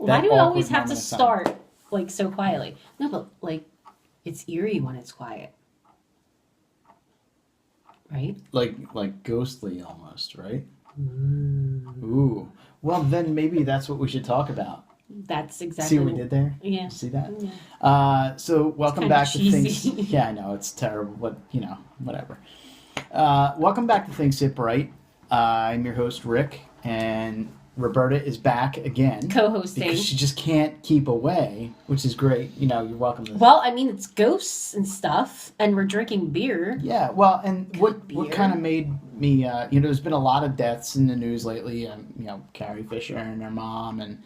Why do we always have to start like so quietly? No, but like it's eerie when it's quiet, right? Like ghostly almost, right? Mm. Ooh. Well, then maybe that's what we should talk about. That's exactly. See what we did there? Yeah. See that? Yeah. So welcome back to cheesy. Things. Yeah, I know it's terrible, but whatever. Welcome back to Thinksipwrite. I'm your host Rick, and Roberta is back again, Co-hosting, because she just can't keep away, which is great. You're welcome to. Well, I mean, it's ghosts and stuff, and we're drinking beer. Yeah, well, and what kind of made me, there's been a lot of deaths in the news lately. Carrie Fisher and her mom,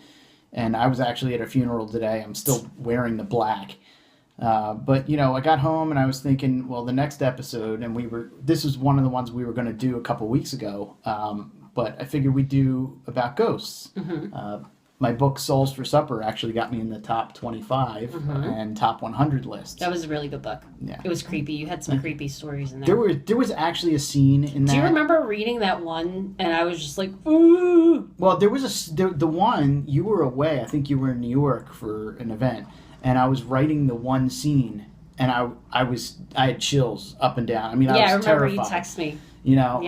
and I was actually at a funeral today. I'm still wearing the black. But I got home and I was thinking, well, the next episode, and this was one of the ones we were going to do a couple weeks ago. But I figured we'd do about ghosts. Mm-hmm. My book Souls for Supper actually got me in the top 25 and top 100 list. That was a really good book. Yeah. It was creepy. You had some creepy stories in there. There was actually a scene in that. Do you remember reading that one and I was just like, ooh? Well, there was the one, you were away. I think you were in New York for an event. And I was writing the one scene, and I had chills up and down. I mean, I was remember terrified. You text me. No,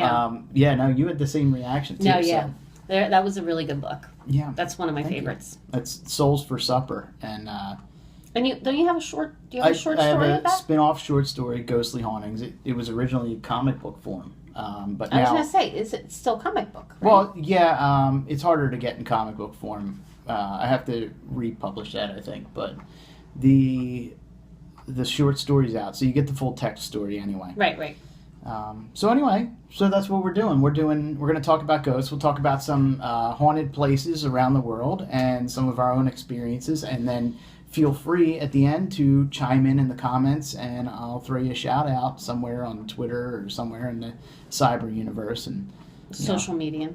you had the same reaction too. No, yeah. So. That was a really good book. Yeah. That's one of my favorites. That's Souls for Supper. And don't you have a short story I have of that? spin-off short story, Ghostly Hauntings. It was originally comic book form. But I was going to say, is it still comic book? Right? Well, yeah, it's harder to get in comic book form. I have to republish that, I think, but the short story's out, so you get the full text story anyway. Right. So that's what we're doing. We're going to talk about ghosts. We'll talk about some haunted places around the world and some of our own experiences, and then feel free at the end to chime in the comments, and I'll throw you a shout out somewhere on Twitter or somewhere in the cyber universe and social media,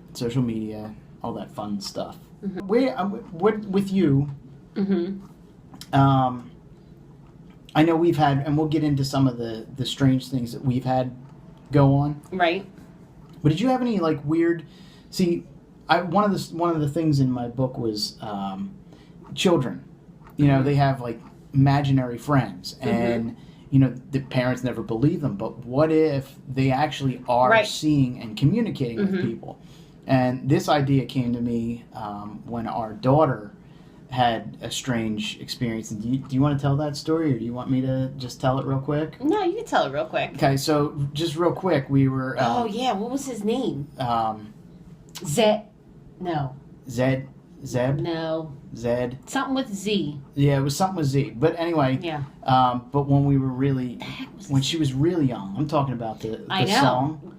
all that fun stuff. Mm-hmm. We're with you. Mm-hmm. I know we've had, and we'll get into some of the strange things that we've had go on. Right. But did you have any like weird? See, one of the things in my book was children. They have like imaginary friends, and the parents never believe them. But what if they actually are seeing and communicating with people? And this idea came to me when our daughter had a strange experience. And do you want to tell that story, or do you want me to just tell it real quick? No, you can tell it real quick. Okay, so just real quick, we were... what was his name? Zed. No. Zeb? No. Zed? Something with Z. Yeah, it was something with Z. But anyway, but when we were when she was really young, I'm talking about the song.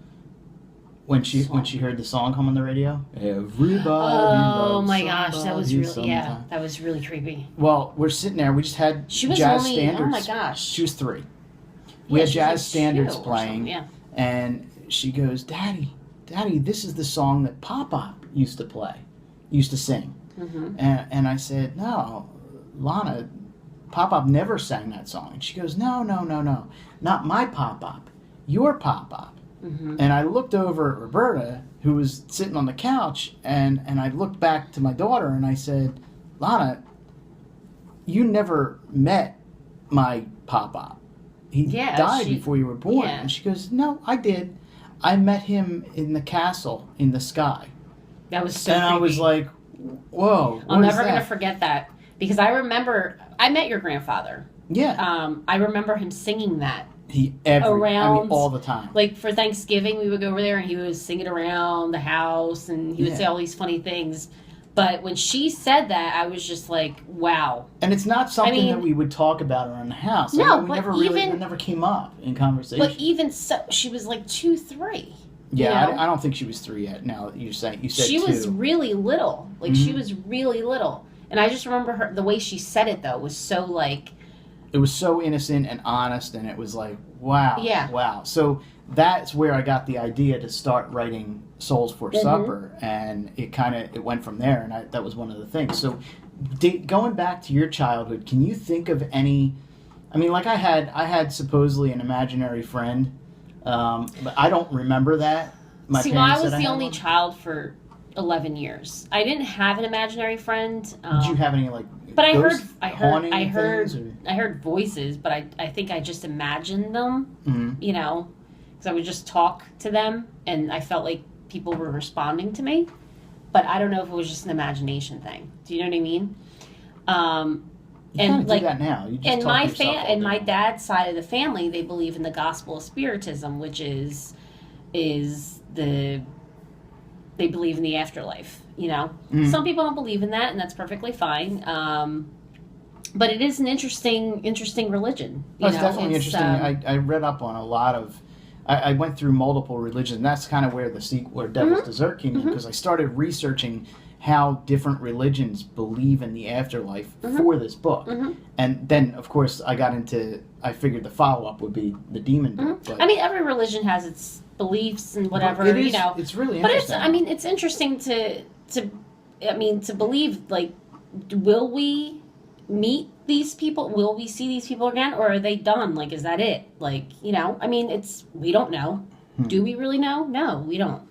When she heard the song come on the radio, everybody. Oh my gosh, that was really that was really creepy. Well, we're sitting there. We just had jazz standards. Oh my gosh, she was 3. We had jazz standards playing, and she goes, "Daddy, this is the song that Pop used to sing." Mm-hmm. And I said, "No, Lana, Pop never sang that song." And she goes, "No, not my Pop, your Pop." Mm-hmm. And I looked over at Roberta, who was sitting on the couch, and I looked back to my daughter, and I said, "Lana, you never met my Pop. He died before you were born." Yeah. And she goes, "No, I did. I met him in the castle in the sky." That was so creepy. I was like, whoa. I'm never going to forget that, because I remember, I met your grandfather. Yeah. I remember him singing that. Around all the time. Like for Thanksgiving, we would go over there and he would sing it around the house, and he would say all these funny things. But when she said that, I was just like, wow. And it's not something that we would talk about around the house. No, it never came up in conversation. But even so, she was like 2, 3. Yeah, I don't think she was 3 yet. Now you said she 2. was really little. Like she was really little, and I just remember the way she said it though was so like. It was so innocent and honest, and it was like, wow. Yeah. Wow. So that's where I got the idea to start writing Souls for Supper, and it went from there, and that was one of the things. So going back to your childhood, can you think of any... I mean, like I had supposedly an imaginary friend, but I don't remember that. I was the only child for 11 years. I didn't have an imaginary friend. Did you have any like? But I heard voices, but I think I just imagined them. Mm-hmm. You know, because I would just talk to them, and I felt like people were responding to me. But I don't know if it was just an imagination thing. Do you know what I mean? You and like do that now. You just my dad's side of the family, they believe in the gospel of spiritism, which is they believe in the afterlife. You know, some people don't believe in that, and that's perfectly fine. But it is an interesting religion. It's definitely interesting. I read up on a lot of. I went through multiple religions. And that's kind of where where Devil's Dessert came in, because I started researching how different religions believe in the afterlife for this book. And then, of course, I figured the follow-up would be the demon book. But I mean, every religion has its beliefs and whatever, you know. It's really interesting. But it's interesting to believe, like, will we meet these people? Will we see these people again? Or are they done? Like, is that it? Like, you know, I mean, we don't know. Do we really know? No, we don't.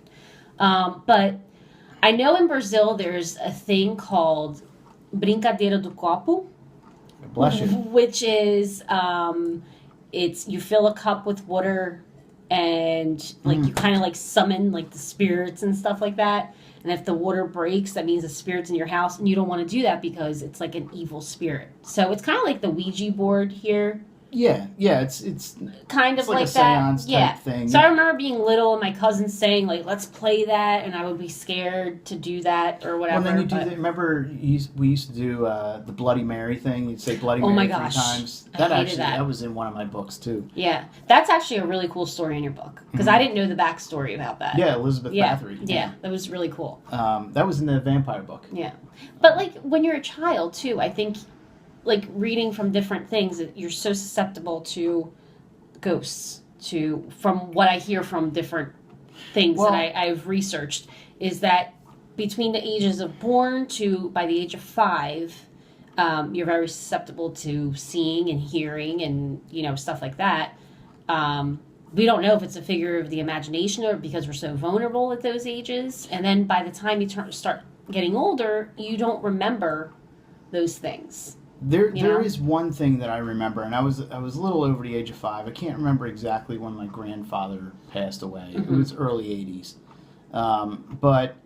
But I know in Brazil there's a thing called brincadeira do copo. Bless you. Which is, you fill a cup with water and like you kind of like summon like the spirits and stuff like that. And if the water breaks, that means the spirit's in your house, and you don't want to do that because it's like an evil spirit. So it's kind of like the Ouija board here. Yeah, it's kind of like a that. seance type thing. So I remember being little and my cousins saying like, "Let's play that," and I would be scared to do that or whatever. Well, then remember we used to do the Bloody Mary thing. You'd say Bloody Mary 3 times. That was in one of my books too. Yeah, that's actually a really cool story in your book because I didn't know the backstory about that. Yeah, Elizabeth Bathory. Yeah, that was really cool. That was in the vampire book. Yeah, but like when you're a child too, I think. Like reading from different things, you're so susceptible to ghosts. From what I hear from different things that I've researched, is that between the ages of born to by the age of 5, you're very susceptible to seeing and hearing and stuff like that. We don't know if it's a figure of the imagination or because we're so vulnerable at those ages. And then by the time you start getting older, you don't remember those things. There is one thing that I remember, and I was a little over the age of 5. I can't remember exactly when my grandfather passed away. It was early 80s. But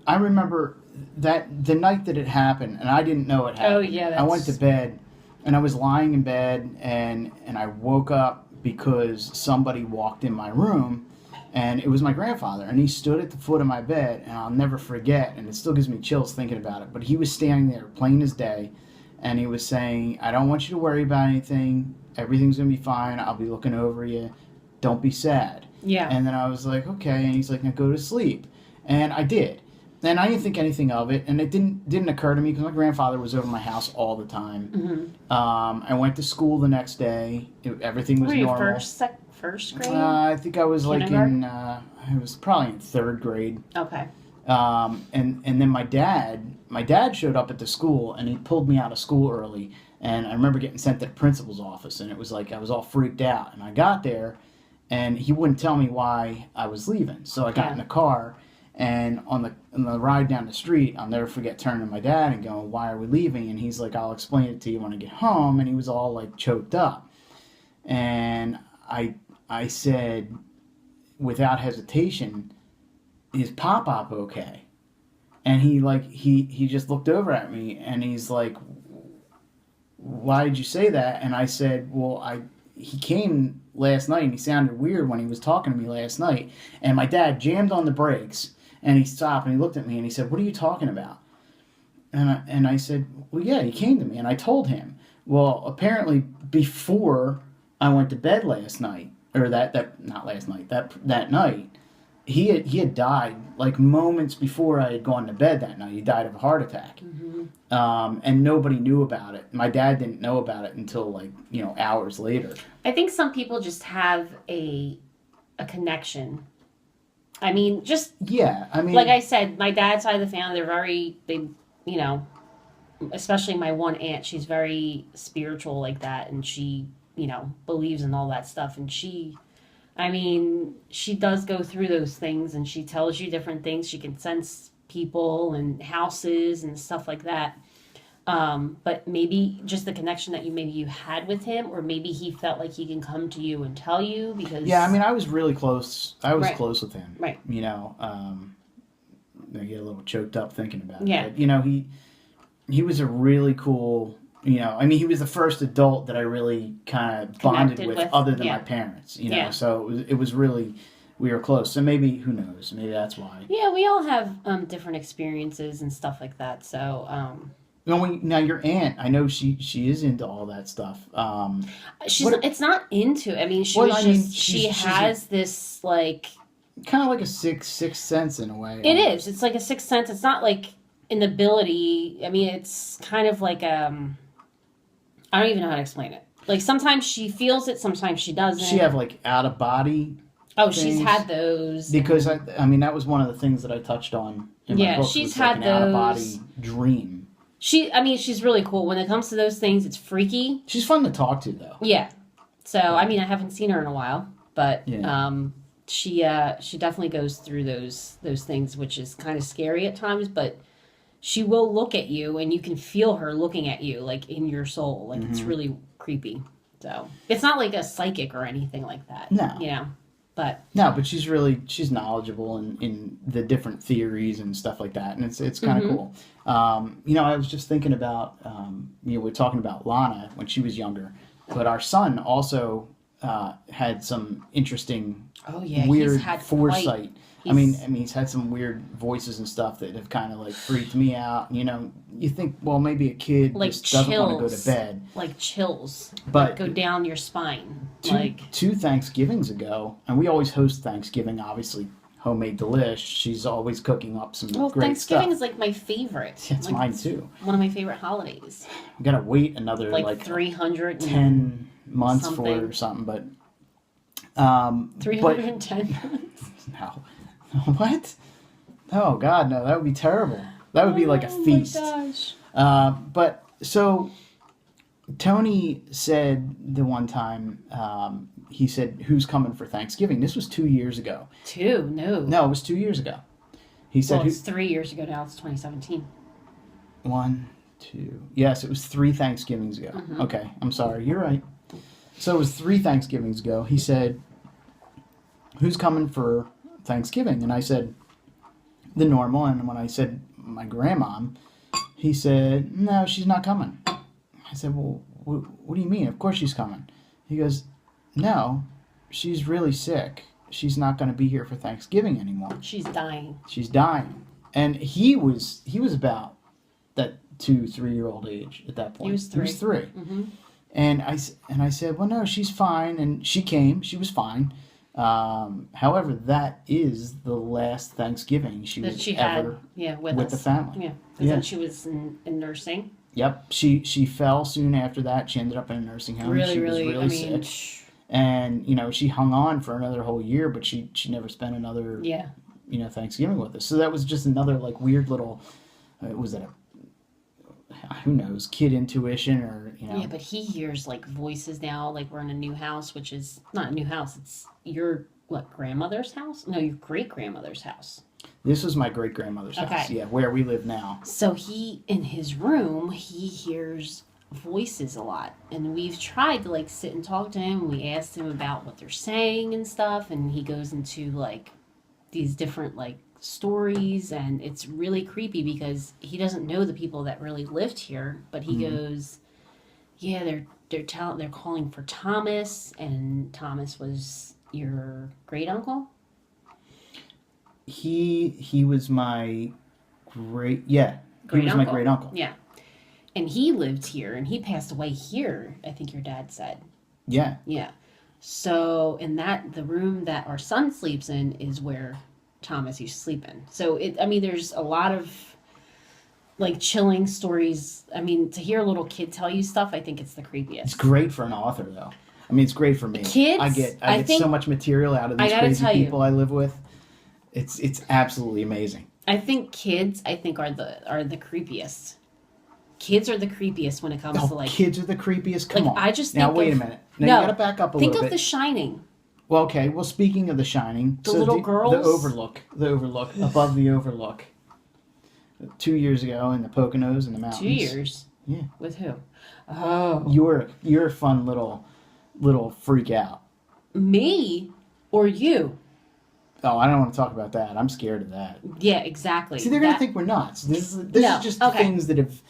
I remember that the night that it happened, and I didn't know it happened. Oh, yeah. I went to bed, and I was lying in bed, and I woke up because somebody walked in my room, and it was my grandfather, and he stood at the foot of my bed, and I'll never forget, and it still gives me chills thinking about it, but he was standing there plain as day, and he was saying, "I don't want you to worry about anything. Everything's going to be fine. I'll be looking over you. Don't be sad." Yeah. And then I was like, okay. And he's like, "Now go to sleep." And I did. And I didn't think anything of it. And it didn't occur to me because my grandfather was over my house all the time. I went to school the next day. Everything was normal. Were you first grade? I think I was like I was probably in 3rd grade. Okay. And then my dad showed up at the school, and he pulled me out of school early, and I remember getting sent to the principal's office, and it was like I was all freaked out, and I got there, and he wouldn't tell me why I was leaving, so I got in the car, and on the ride down the street, I'll never forget turning to my dad and going, "Why are we leaving?" And he's like, "I'll explain it to you when I get home," and he was all like choked up, and I said, without hesitation, "Is Pop-Pop okay?" And he just looked over at me, and he's like, "Why did you say that?" And I said, "Well, he came last night, and he sounded weird when he was talking to me last night." And my dad jammed on the brakes, and he stopped, and he looked at me, and he said, "What are you talking about?" And I said, "Well, yeah, he came to me," and I told him. Well, apparently before I went to bed last night, or not last night, that night, he had died like moments before I had gone to bed that night. He died of a heart attack. And nobody knew about it. My dad didn't know about it until hours later. I think some people just have a connection. I mean, like I said, my dad's side of the family, especially my one aunt, she's very spiritual like that, and she, believes in all that stuff, and she I mean, she does go through those things, and she tells you different things. She can sense people and houses and stuff like that. But maybe just the connection that you had with him, or maybe he felt like he can come to you and tell you because. Yeah, I mean, I was really close. I was Right. close with him. Right. You know, I get a little choked up thinking about it. Yeah. But, you know, he was a really cool. You know, I mean, he was the first adult that I really kind of bonded Connected with, with, other than yeah. my parents. You know, Yeah. so it was really, we were close. So maybe, who knows? Maybe that's why. Yeah, we all have different experiences and stuff like that. So. Now your aunt, I know she is into all that stuff. It's not into. I mean, she has this like. Kind of like a sixth sense in a way. It is. It's like a sixth sense. It's not like an ability. I mean, it's kind of like I don't even know how to explain it. Like sometimes she feels it, sometimes she doesn't. She have like out of body. Oh, she's had those. Because I mean that was one of the things that I touched on in my book. She's had had an out of those. body dream. She's really cool. When it comes to those things, it's freaky. She's fun to talk to though. Yeah. So I mean, I haven't seen her in a while, but she definitely goes through those things, which is kind of scary at times, but she will look at you and you can feel her looking at you like in your soul. Like it's really creepy. So it's not like a psychic or anything like that. No. You know. But she's knowledgeable in the different theories and stuff like that, and it's kind of cool. You know, I was just thinking about we're talking about Lana when she was younger, but our son also had some interesting weird foresight. I mean, he's had some weird voices and stuff that have kind of like freaked me out. You know, you think, well, maybe a kid like just doesn't want to go to bed. Like chills. But like go down your spine. Two Thanksgivings ago, and we always host Thanksgiving, obviously, homemade delish. She's always cooking up some great Thanksgiving stuff. is like my favorite. It's mine too. One of my favorite holidays. We gotta wait another like 310 months for it or something, but 310 months. No. What? Oh God, no! That would be terrible. That would be like a feast. Oh my gosh. But so Tony said the one time, he said, "Who's coming for Thanksgiving?" This was 2 years ago. No, it was 2 years ago. He said, well, it's 3 years ago now. It's 2017. 1, 2. Yes, it was 3 Thanksgivings ago. Mm-hmm. Okay, I'm sorry. You're right. So it was 3 Thanksgivings ago. He said, "Who's coming for Thanksgiving?" And I said, "The normal." And when I said my grandmom, he said, "No, she's not coming." I said, "Well, what do you mean? Of course she's coming." He goes, "No, she's really sick. She's not going to be here for Thanksgiving anymore. She's dying." She's dying. And he was about that 2-3-year-old age at that point. He was 3. Mm-hmm. And I said, "Well, no, she's fine." And she came. She was fine. However, that is the last Thanksgiving she had with the family. Yeah, because then she was in nursing. Yep, she fell soon after that. She ended up in a nursing home. She was really sick. And, you know, she hung on for another whole year, but she never spent another, Thanksgiving with us. So that was just another, like, weird little, was it who knows, kid intuition or, you know. Yeah, but he hears, like, voices now. Like, we're in a new house, which is not a new house. It's your, grandmother's house? No, your great-grandmother's house. This was my great-grandmother's house, where we live now. So he, in his room, he hears voices a lot, and we've tried to sit and talk to him. We asked him about what they're saying and stuff, and he goes into these different stories, and it's really creepy because he doesn't know the people that really lived here, but he goes, yeah, they're calling for Thomas, and Thomas was your great uncle. He was my great uncle. Yeah. And he lived here, and he passed away here, I think your dad said. Yeah. Yeah. So, the room that our son sleeps in is where Thomas used to sleep in. So, there's a lot of, chilling stories. I mean, to hear a little kid tell you stuff, I think it's the creepiest. It's great for an author, though. I mean, it's great for me. Kids? I get so much material out of these crazy people I live with. It's absolutely amazing. I think kids, are the creepiest. Kids are the creepiest when it comes to kids are the creepiest. Come on. I just now think wait a minute. Now you gotta back up a little bit. Think of The Shining. Well, okay. Well, speaking of The Shining, the little girls, the Overlook, above the Overlook. 2 years ago in the Poconos in the mountains. 2 years. Yeah. With who? Oh. You're a fun little freak out. Me or you? Oh, I don't want to talk about that. I'm scared of that. Yeah, exactly. See, they're gonna think we're nuts. This is just things that have.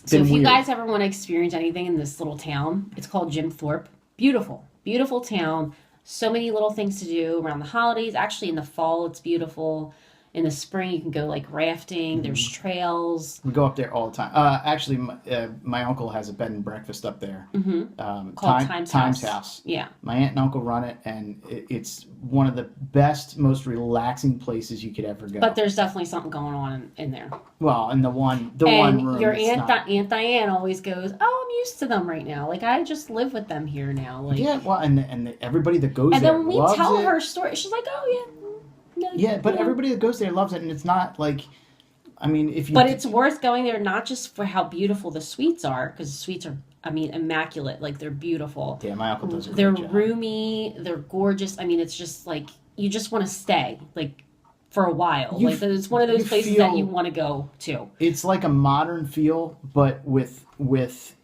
So if you guys ever want to experience anything in this little town, it's called Jim Thorpe. Beautiful, beautiful town. So many little things to do around the holidays. Actually, in the fall, it's beautiful. In the spring, you can go like rafting. Mm-hmm. There's trails. We go up there all the time. Actually, my uncle has a bed and breakfast up there. Mm-hmm. Called Time's House. Yeah. My aunt and uncle run it, and it's one of the best, most relaxing places you could ever go. But there's definitely something going on in there. Well, and one room. Your Aunt Diane always goes, "Oh, I'm used to them right now. Like I just live with them here now." Like yeah. Well, and everybody that goes there loves it. And then when we tell it. her story, she's like, "Oh yeah." No, yeah, but everybody that goes there loves it, and it's not like, I mean, if you. But it's worth going there not just for how beautiful the suites are, because the suites are, I mean, immaculate. Like they're beautiful. Yeah, my uncle does a great They're job. Roomy. They're gorgeous. I mean, it's just like you just want to stay like for a while. It's one of those places that you want to go to. It's like a modern feel, but with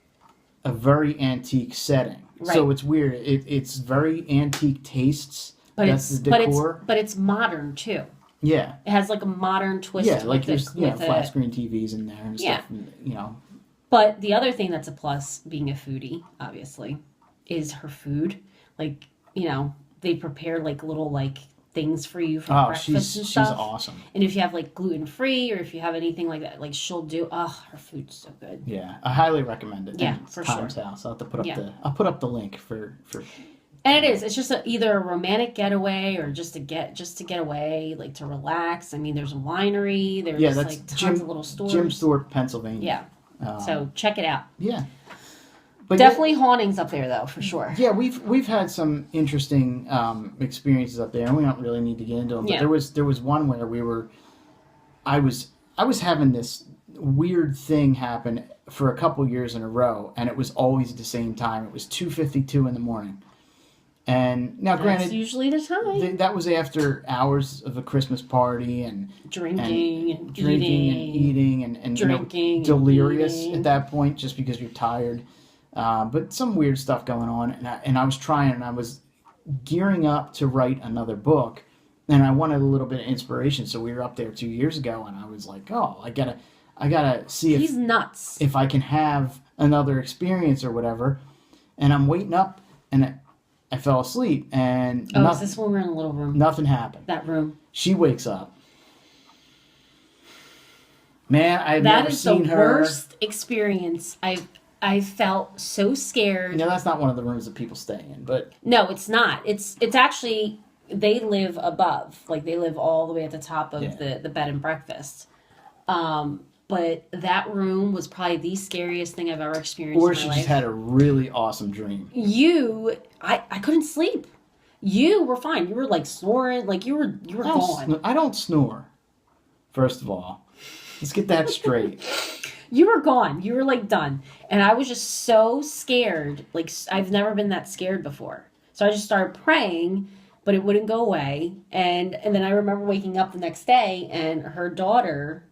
a very antique setting. Right. So it's weird. It's very antique tastes. But that's the decor. But it's modern too. Yeah. It has like a modern twist. Yeah, like there's flat screen TVs in there and stuff. And, But the other thing that's a plus, being a foodie, obviously, is her food. Like, they prepare like little like things for you for breakfast and stuff. She's awesome. And if you have like gluten free or if you have anything like that, like she'll do. Her food's so good. Yeah, I highly recommend it. Yeah, for sure. Time's House. I'll have to put up the link for. And it is. It's just either a romantic getaway or just to get away, like to relax. I mean, there's a winery. There's like tons of little stores. Jim Thorpe, Pennsylvania. Yeah. So check it out. Yeah. But definitely hauntings up there, though, for sure. Yeah, we've had some interesting experiences up there, and we don't really need to get into them. But there was one where I was having this weird thing happen for a couple years in a row, and it was always at the same time. It was 2:52 in the morning. And now, granted, that's usually the time. That was after hours of a Christmas party and drinking and eating and drinking, delirious eating. At that point, just because you're tired. But some weird stuff going on, and I was trying, and I was gearing up to write another book, and I wanted a little bit of inspiration. So we were up there 2 years ago, and I was like, oh, I gotta see he's nuts if I can have another experience or whatever. And I'm waiting up, and I fell asleep, and is this when we're in a little room? Nothing happened. That room. She wakes up. Man, I've never seen her. That is the worst experience. I felt so scared. No, that's not one of the rooms that people stay in, but no, it's not. It's actually they live above, like they live all the way at the top of the bed and breakfast. But that room was probably the scariest thing I've ever experienced in my life. Or she just had a really awesome dream. I couldn't sleep. You were fine. You were like snoring, like you were gone. I don't snore. First of all, let's get that straight. You were gone. You were like done. And I was just so scared. Like I've never been that scared before. So I just started praying, but it wouldn't go away. And then I remember waking up the next day and her daughter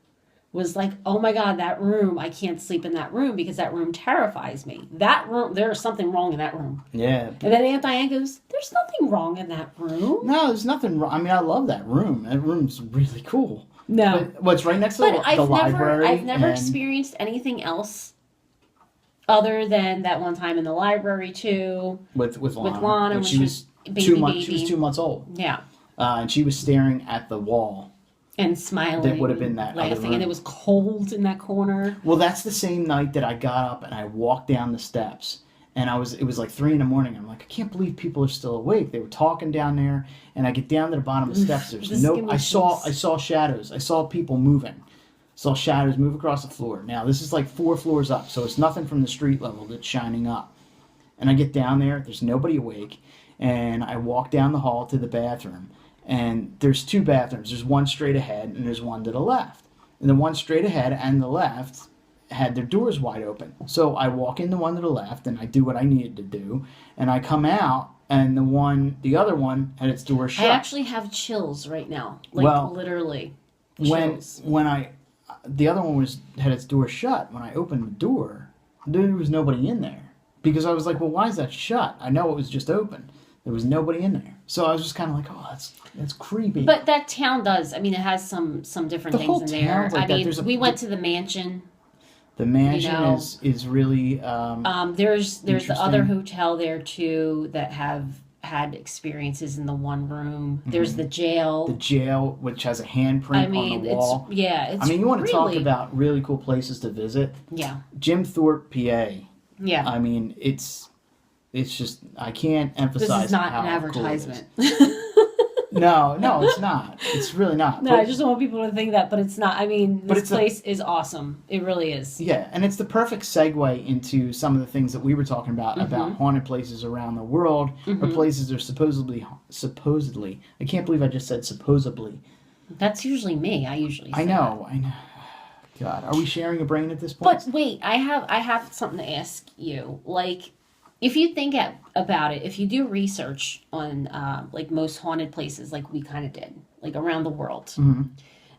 was like, oh my God, that room, I can't sleep in that room because that room terrifies me. That room, there's something wrong in that room. Yeah. And then Aunt Diane goes, there's nothing wrong in that room. No, there's nothing wrong. I mean, I love that room. That room's really cool. No. But what's right next to the library? I've never experienced anything else other than that one time in the library too. With Lana. With Lana when she was baby. She was 2 months old. Yeah. And she was staring at the wall. And smiling. That would have been that laughing, and it was cold in that corner. Well, that's the same night that I got up and I walked down the steps. And it was like 3 a.m. I'm like, I can't believe people are still awake. They were talking down there, and I get down to the bottom of the steps. I saw shadows. I saw people moving. Saw shadows move across the floor. Now this is like 4 floors up, so it's nothing from the street level that's shining up. And I get down there. There's nobody awake, and I walk down the hall to the bathroom. And there's 2 bathrooms. There's one straight ahead, and there's one to the left. And the one straight ahead and the left had their doors wide open. So I walk in the one to the left, and I do what I needed to do. And I come out, and the other one had its door shut. I actually have chills right now, like literally. Chills. When the other one had its door shut. When I opened the door, there was nobody in there because I was like, well, why is that shut? I know it was just open. There was nobody in there, so I was just kind of like, oh, that's creepy. But that town does. I mean, it has some different things in there. Like I mean, we went to the mansion. The mansion is really there's the other hotel there too that have had experiences in the one room. Mm-hmm. There's the jail. The jail, which has a handprint on the wall. It's you want to talk about really cool places to visit? Yeah. Jim Thorpe, PA. Yeah. I mean, it's just, I can't emphasize how this is not an advertisement. Cool No, it's not. It's really not. No, I just don't want people to think that, but it's not. I mean, this place is awesome. It really is. Yeah, and it's the perfect segue into some of the things that we were talking about haunted places around the world, or places that are supposedly. I can't believe I just said supposedly. That's usually me. I usually say I know. God, are we sharing a brain at this point? But wait, I have something to ask you. Like, if you think about it, if you do research on like most haunted places, like we kind of did, like around the world,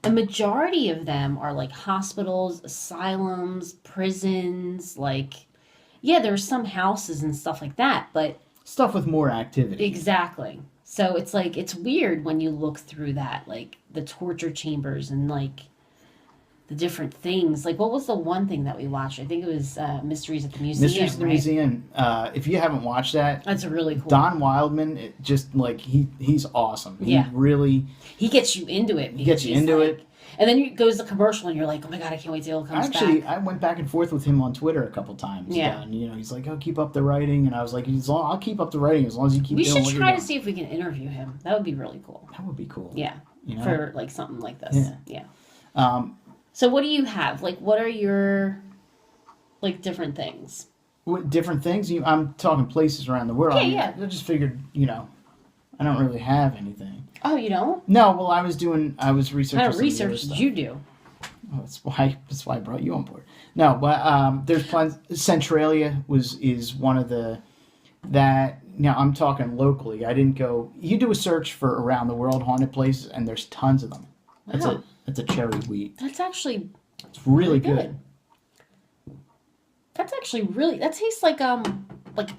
a majority of them are like hospitals, asylums, prisons. Like, yeah, there's some houses and stuff like that, but stuff with more activity. Exactly. So it's like it's weird when you look through that, like the torture chambers and like the different things. Like, what was the one thing that we watched? I think it was Mysteries at the Museum. Mysteries at the Museum. If you haven't watched that, that's a really cool. Don Wildman, he's awesome. He gets you into it. He gets you into it. And then it goes to commercial, and you're like, oh my God, I can't wait till it comes back. I went back and forth with him on Twitter a couple times. Yeah. And, he's like, oh, keep up the writing. And I was like, I'll keep up the writing as long as you keep doing what you're doing. We should try to see if we can interview him. That would be really cool. That would be cool. Yeah. For like something like this. Yeah. So what do you have? Like, what are your, like, different things? What different things? I'm talking places around the world. Yeah. I just figured, I don't really have anything. Oh, you don't? No, well, I was researching. What kind of research did you do? Oh, that's why I brought you on board. No, but there's plans. Centralia is one of that. Now I'm talking locally. I didn't go. You do a search for around the world haunted places, and there's tons of them. That's a cherry wheat. That's actually. It's really good. That's actually really. That tastes like a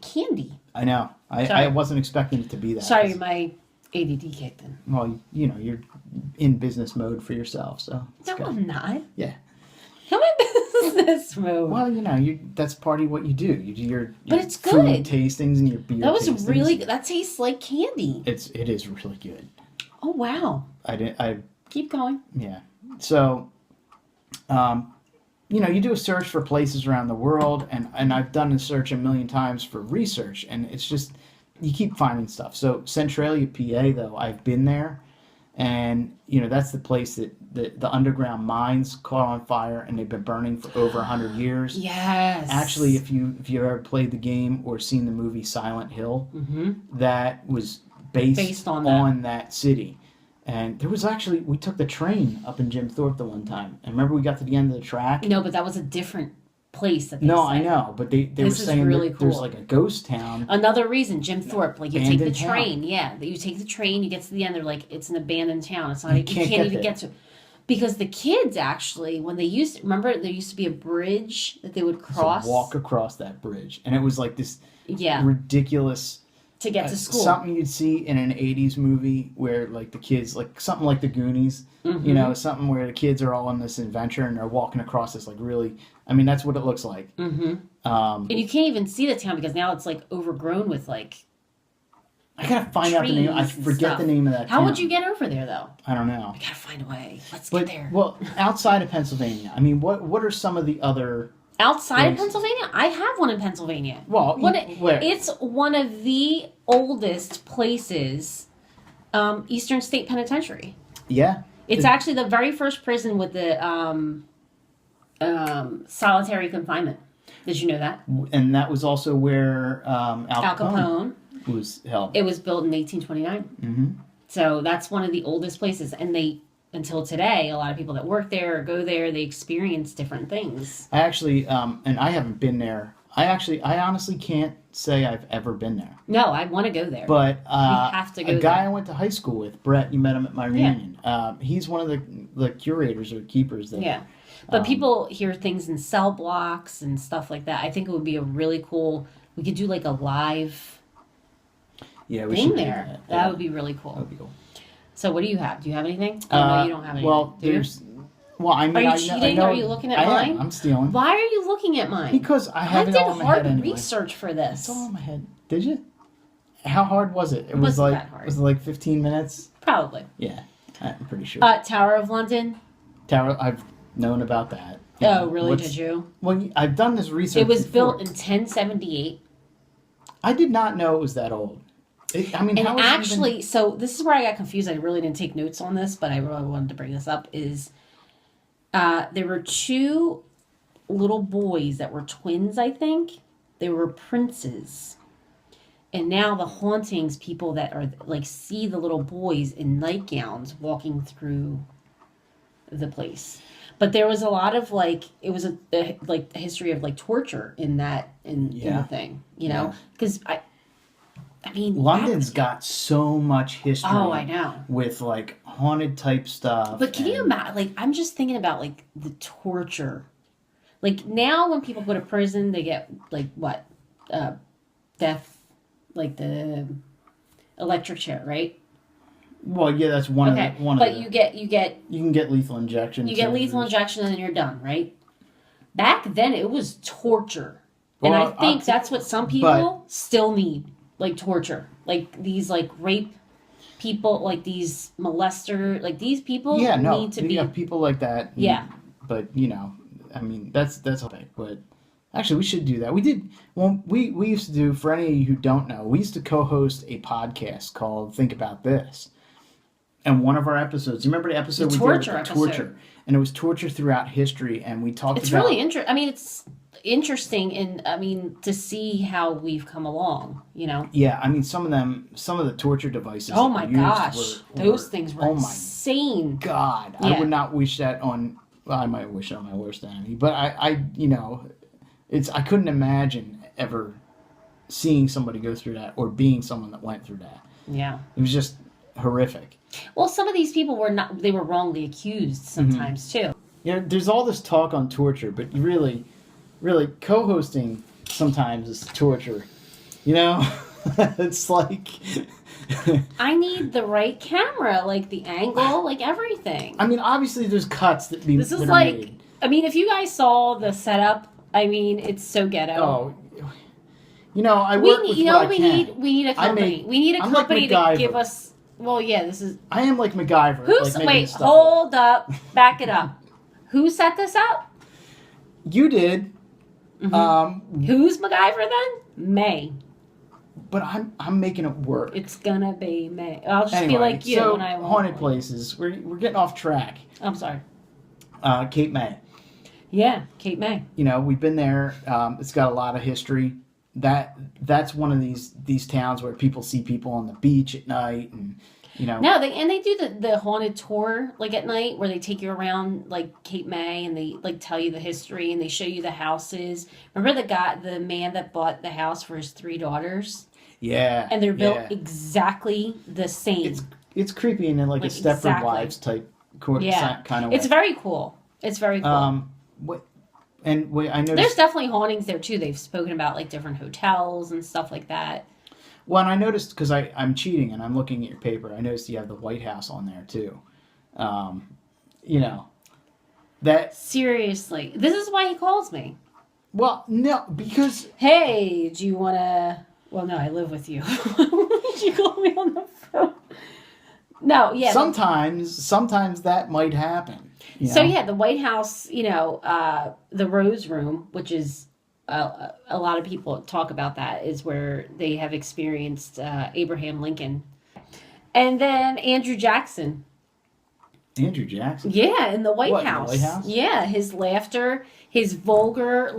candy. I know. I wasn't expecting it to be that. Sorry, my ADD kicked in. Well, you're in business mode for yourself, so. No, I'm not. Yeah. I'm in business mode. Well, that's part of what you do. You do your but it's food good. Tastings and your beer. That was tastings. really good. That tastes like candy. It is really good. Oh wow. I keep going. Yeah. So, you do a search for places around the world, and I've done a search a million times for research, and it's just you keep finding stuff. So Centralia, PA, though, I've been there, and that's the place that the underground mines caught on fire, and they've been burning for over 100 years. Yes. Actually, if you ever played the game or seen the movie Silent Hill, that was based on that city. And there was actually, we took the train up in Jim Thorpe the one time. And remember we got to the end of the track? No, but that was a different place. That no, I know. But they were saying really cool. There's like a ghost town. Another reason, Jim Thorpe. Like you take the train. Yeah, you take the train, you get to the end, they're like, it's an abandoned town. It's not, you can't even get to. Because the kids actually, when they remember there used to be a bridge that they would cross. So walk across that bridge. And it was like this ridiculous... to get to school. Something you'd see in an 80s movie where like the kids, like something like the Goonies, something where the kids are all on this adventure and they're walking across this like really, that's what it looks like. And you can't even see the town because now it's like overgrown with like I gotta find out the name. I forget the name of that town. How would you get over there though? I don't know. I gotta find a way. Let's get there. Well, outside of Pennsylvania, what are some of the other... Outside of Pennsylvania? I have one in Pennsylvania. Well, where? It's one of the oldest places, Eastern State Penitentiary. Yeah. It's actually the very first prison with the solitary confinement. Did you know that? And that was also where Al Capone was held. It was built in 1829. So that's one of the oldest places. And until today, a lot of people that work there or go there, they experience different things. I actually, and I haven't been there I honestly can't say I've ever been there. No, I want to go there. But we have to go a guy there. I went to high school with, Brett, you met him at my reunion. Yeah. He's one of the curators or keepers there. Yeah. But people hear things in cell blocks and stuff like that. I think it would be a really cool. We could do like a live thing there. That would be really cool. That would be cool. So what do you have? Do you have anything? No, you don't have anything. Well, I mean, are you cheating? Are you looking at mine? I'm stealing. Why are you looking at mine? Because I have it all in my head anyway. I did hard research for this. It's all in my head. Did you? How hard was it? It wasn't that hard. Was it like 15 minutes? Probably. Yeah, I'm pretty sure. Tower of London. I've known about that. Oh, really? Did you? Well, I've done this research. It was built in 1078. I did not know it was that old. And actually, so this is where I got confused. I really didn't take notes on this, but I really wanted to bring this up. There were two little boys that were twins, I think. They were princes. And now the Hauntings people that are like see the little boys in nightgowns walking through the place. But there was a lot of it was a history of torture in the thing, you know, because I mean, London's got so much history. Oh, I know. With haunted type stuff. But can you imagine? I'm just thinking about the torture. Now, when people go to prison, they get death, the electric chair, right? Well, yeah, that's one of the. But you can get lethal injection. You get lethal injection, and then you're done, right? Back then, it was torture, and I think that's what some people still need. Torture, these rape people, these molester, these people need to be people like that. Yeah, but I mean that's okay. But actually, we should do that. We did. Well, we used to do. For any of you who don't know, we used to co-host a podcast called "Think About This," and one of our episodes. You remember the episode we did with the torture, and it was torture throughout history, and we talked. It's really interesting. I mean, it's interesting, and to see how we've come along, Yeah, I mean, some of the torture devices. Oh my gosh, those things were insane. God, yeah. I would not wish that on. Well, I might wish it on my worst enemy, but I couldn't imagine ever seeing somebody go through that or being someone that went through that. Yeah, it was just horrific. Well, some of these people they were wrongly accused sometimes too. Yeah, there's all this talk on torture, but really co-hosting sometimes is torture. It's I need the right camera, the angle, everything. I mean, obviously there's cuts that be. This is made. I mean, if you guys saw the setup, I mean, it's so ghetto. Oh, I work with what I can. We need a company. We need a company to give us. Well, yeah, this is. I am like MacGyver. Wait, hold up, back it up. Who set this up? You did. Mm-hmm. Who's MacGyver then? May. But I'm making it work. It's gonna be May. I'll just be like you when I want. Haunted places. We're getting off track. I'm sorry. Cape May. Yeah, Cape May. We've been there. It's got a lot of history. That's one of these towns where people see people on the beach at night and. No, they do the haunted tour at night where they take you around Cape May and they tell you the history and they show you the houses. Remember the man that bought the house for his 3 daughters? Yeah. And they're built exactly the same. It's creepy and in a Stepford Wives type kind of way. It's very cool. It's very cool. I noticed there's definitely hauntings there too. They've spoken about different hotels and stuff like that. Well, and I noticed, because I'm cheating and I'm looking at your paper, I noticed you have the White House on there, too. That... Seriously. This is why he calls me. Well, no, because... Hey, do you want to... Well, no, I live with you. Did you call me on the phone? No, yeah. Sometimes that might happen. So, yeah, the White House, the Rose Room, which is... a lot of people talk about that is where they have experienced Abraham Lincoln. And then Andrew Jackson. Andrew Jackson? Yeah, in the White House. In the White House? Yeah, his laughter, his vulgar,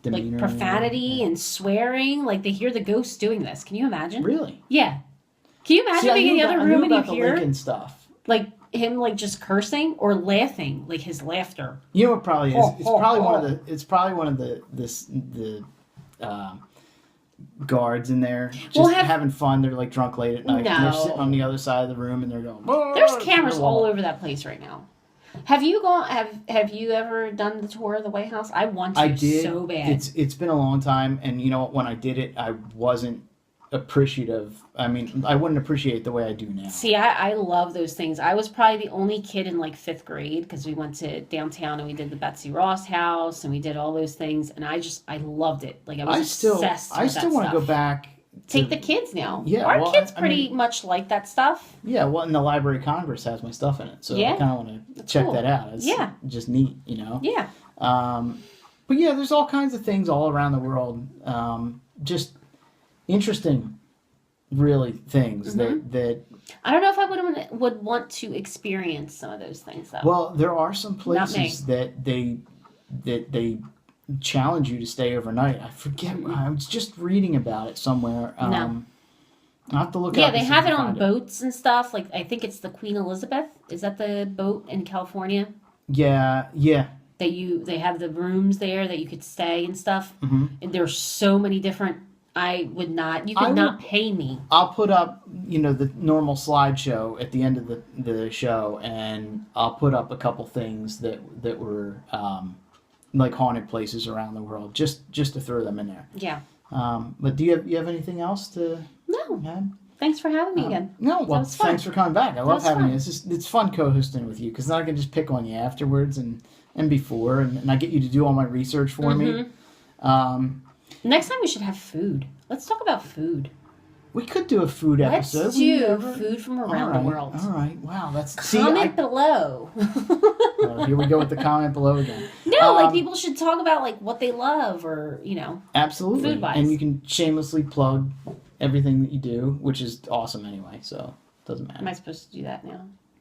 demeanor, profanity and swearing. They hear the ghosts doing this. Can you imagine? Really? Yeah. Can you imagine being in the other room and you hear... Lincoln stuff. him like just cursing or laughing, like his laughter. You know what probably is? It's probably one of the guards in there just having fun. They're like drunk late at night. No. And they're sitting on the other side of the room and they're going. There's cameras all over that place right now. Have you ever done the tour of the White House? I want to. I did so bad. It's been a long time, and you know what? When I did it, I wasn't appreciative. I mean, I wouldn't appreciate the way I do now. See, I love those things. I was probably the only kid in like 5th grade because we went to downtown and we did the Betsy Ross house and we did all those things, and I loved it. Like I still want to go back. Take the kids now. Yeah, our kids pretty much like that stuff. Yeah, well, and the Library of Congress has my stuff in it, so I kind of want to check that out. It's just neat, you know. Yeah. But yeah, there's all kinds of things all around the world. Just interesting, really, things that I don't know if I would want to experience some of those things though. Well, there are some places that they challenge you to stay overnight. I forget. I was just reading about it somewhere. I have to look. Yeah, they have it on boats and stuff. Like I think it's the Queen Elizabeth. Is that the boat in California? Yeah. They have the rooms there that you could stay and stuff. Mm-hmm. And there's so many different. I would not. You could not pay me. I'll put up, the normal slideshow at the end of the show, and I'll put up a couple things that were like haunted places around the world, just to throw them in there. Yeah. But do you have anything else to? No. Thanks for having me again. No, well, thanks for coming back. I love having you. It's fun co-hosting with you because then I can just pick on you afterwards and before, and I get you to do all my research for me. Next time we should have food. Let's talk about food. We could do a food episode. Let's do food from around the world. All right. Wow. Comment below. Here we go with the comment below again. No, people should talk about like what they love or, Absolutely. Food-wise. And you can shamelessly plug everything that you do, which is awesome anyway, so it doesn't matter. Am I supposed to do that now?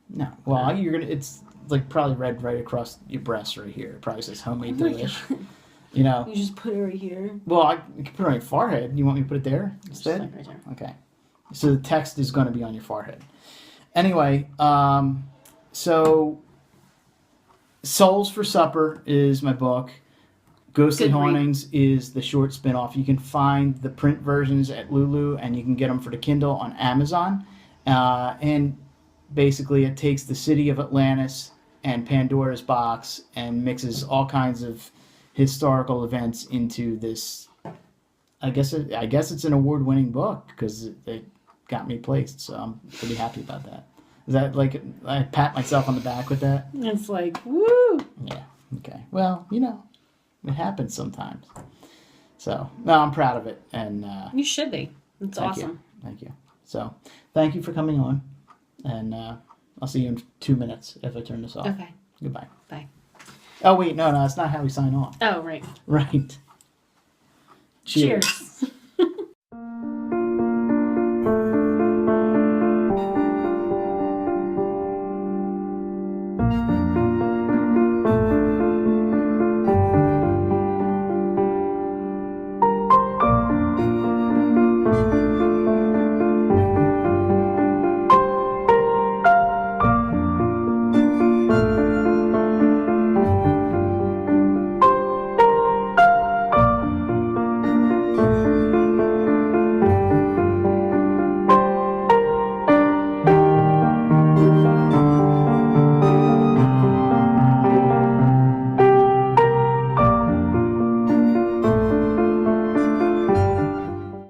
No. Well, it's like probably read right across your breast right here. It probably says homemade delish. You just put it right here. Well, you can put it on your forehead. You want me to put it there instead? Just like right there. Okay. So the text is going to be on your forehead. Anyway, so Souls for Supper is my book. Ghostly Hauntings is the short spin-off. You can find the print versions at Lulu, and you can get them for the Kindle on Amazon. And basically it takes the city of Atlantis and Pandora's box and mixes all kinds of historical events into this. I guess it's an award-winning book because it got me placed, so I'm pretty happy about that. Is that like I pat myself on the back with that? It's like woo. Yeah. Okay. Well, it happens sometimes. So no, I'm proud of it, and you should be. It's awesome. Thank you. So thank you for coming on, and I'll see you in 2 minutes if I turn this off. Okay. Goodbye. Bye. Oh, wait, no, that's not how we sign off. Oh, right. Right. Cheers.